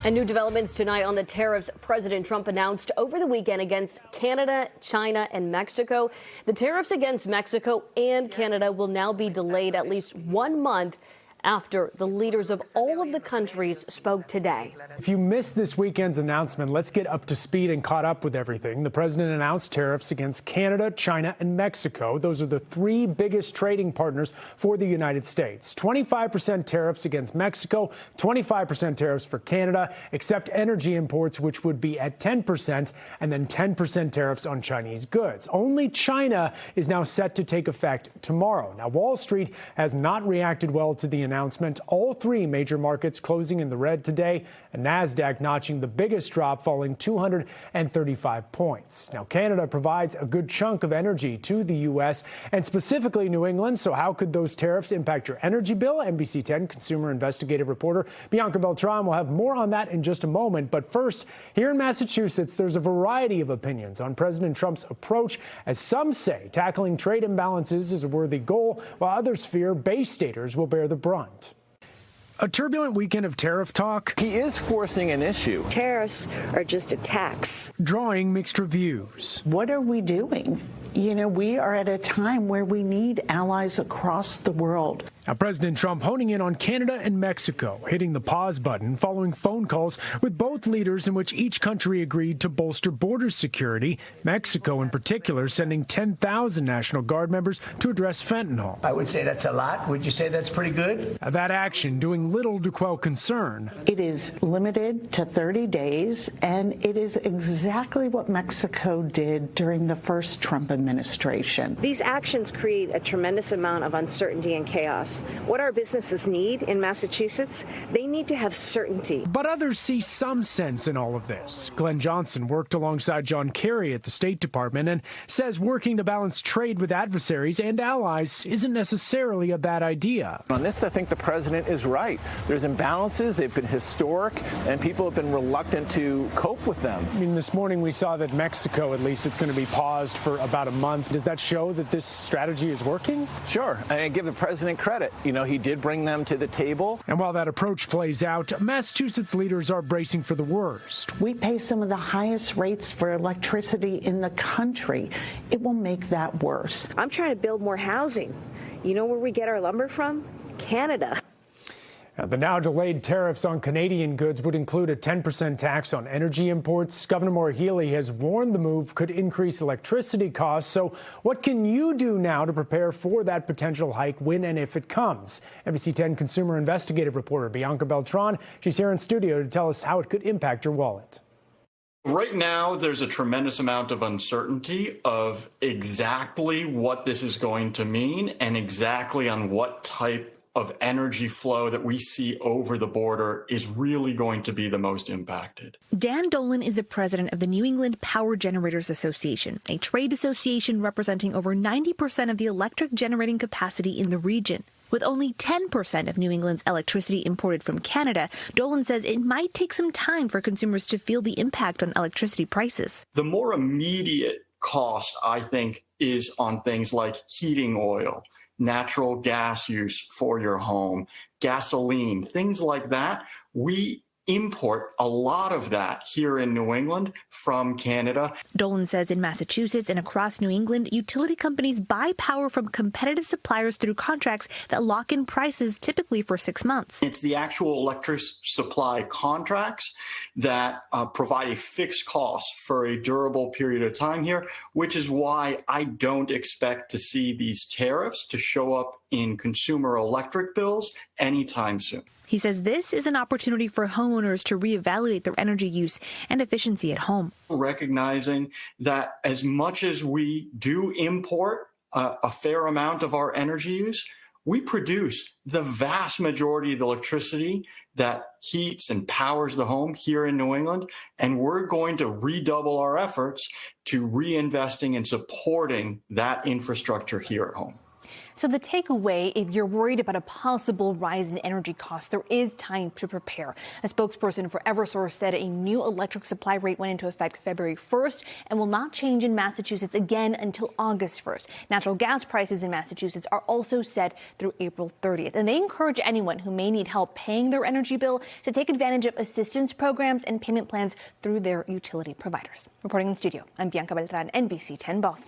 And new developments tonight on the tariffs President Trump announced over the weekend against Canada, China, and Mexico. The tariffs against Mexico and Canada will now be delayed at least 1 month after the leaders of all of the countries spoke today. If you missed this weekend's announcement, let's get up to speed and caught up with everything. The president announced tariffs against Canada, China, and Mexico. Those are the three biggest trading partners for the United States. 25% tariffs against Mexico, 25% tariffs for Canada, except energy imports, which would be at 10%, and then 10% tariffs on Chinese goods. Only China is now set to take effect tomorrow. Now, Wall Street has not reacted well to the announcement. All three major markets closing in the red today, and NASDAQ notching the biggest drop, falling 235 points. Now, Canada provides a good chunk of energy to the U.S. and specifically New England, so how could those tariffs impact your energy bill? NBC 10 consumer investigative reporter Bianca Beltran will have more on that in just a moment. But first, here in Massachusetts, there's a variety of opinions on President Trump's approach, as some say tackling trade imbalances is a worthy goal, while others fear Bay Staters will bear the brunt. A turbulent weekend of tariff talk. He is forcing an issue. Tariffs are just a tax. Drawing mixed reviews. What are we doing? You know, we are at a time where we need allies across the world. Now, President Trump honing in on Canada and Mexico, hitting the pause button following phone calls with both leaders in which each country agreed to bolster border security. Mexico, in particular, sending 10,000 National Guard members to address fentanyl. I would say that's a lot. Would you say that's pretty good? That action doing little to quell concern. It is limited to 30 days, and it is exactly what Mexico did during the first Trump administration. These actions create a tremendous amount of uncertainty and chaos. What our businesses need in Massachusetts, they need to have certainty. But others see some sense in all of this. Glenn Johnson worked alongside John Kerry at the State Department and says working to balance trade with adversaries and allies isn't necessarily a bad idea. On this, I think the president is right. There's imbalances, they've been historic, and people have been reluctant to cope with them. I mean, this morning we saw that Mexico, at least, it's going to be paused for about a month. Does that show that this strategy is working? Sure, and I give the president credit. You know, he did bring them to the table. And while that approach plays out, Massachusetts leaders are bracing for the worst. We pay some of the highest rates for electricity in the country. It will make that worse. I'm trying to build more housing. You know where we get our lumber from? Canada. The now delayed tariffs on Canadian goods would include a 10% tax on energy imports. Governor Maura Healey has warned the move could increase electricity costs. So what can you do now to prepare for that potential hike when and if it comes? NBC 10 consumer investigative reporter Bianca Beltran, she's here in studio to tell us how it could impact your wallet. Right now, there's a tremendous amount of uncertainty of exactly what this is going to mean and exactly on what type of energy flow that we see over the border is really going to be the most impacted. Dan Dolan is the president of the New England Power Generators Association, a trade association representing over 90% of the electric generating capacity in the region. With only 10% of New England's electricity imported from Canada, Dolan says it might take some time for consumers to feel the impact on electricity prices. The more immediate cost, I think, is on things like heating oil, natural gas use for your home, gasoline, things like that. We import a lot of that here in New England from Canada. Dolan says in Massachusetts and across New England, utility companies buy power from competitive suppliers through contracts that lock in prices typically for 6 months. It's the actual electric supply contracts that provide a fixed cost for a durable period of time here, which is why I don't expect to see these tariffs to show up in consumer electric bills anytime soon. He says this is an opportunity for homeowners to reevaluate their energy use and efficiency at home. Recognizing that as much as we do import a fair amount of our energy use, we produce the vast majority of the electricity that heats and powers the home here in New England, and we're going to redouble our efforts to reinvesting and supporting that infrastructure here at home. So the takeaway, if you're worried about a possible rise in energy costs, there is time to prepare. A spokesperson for Eversource said a new electric supply rate went into effect February 1st and will not change in Massachusetts again until August 1st. Natural gas prices in Massachusetts are also set through April 30th, and they encourage anyone who may need help paying their energy bill to take advantage of assistance programs and payment plans through their utility providers. Reporting in the studio, I'm Bianca Beltran, NBC 10 Boston.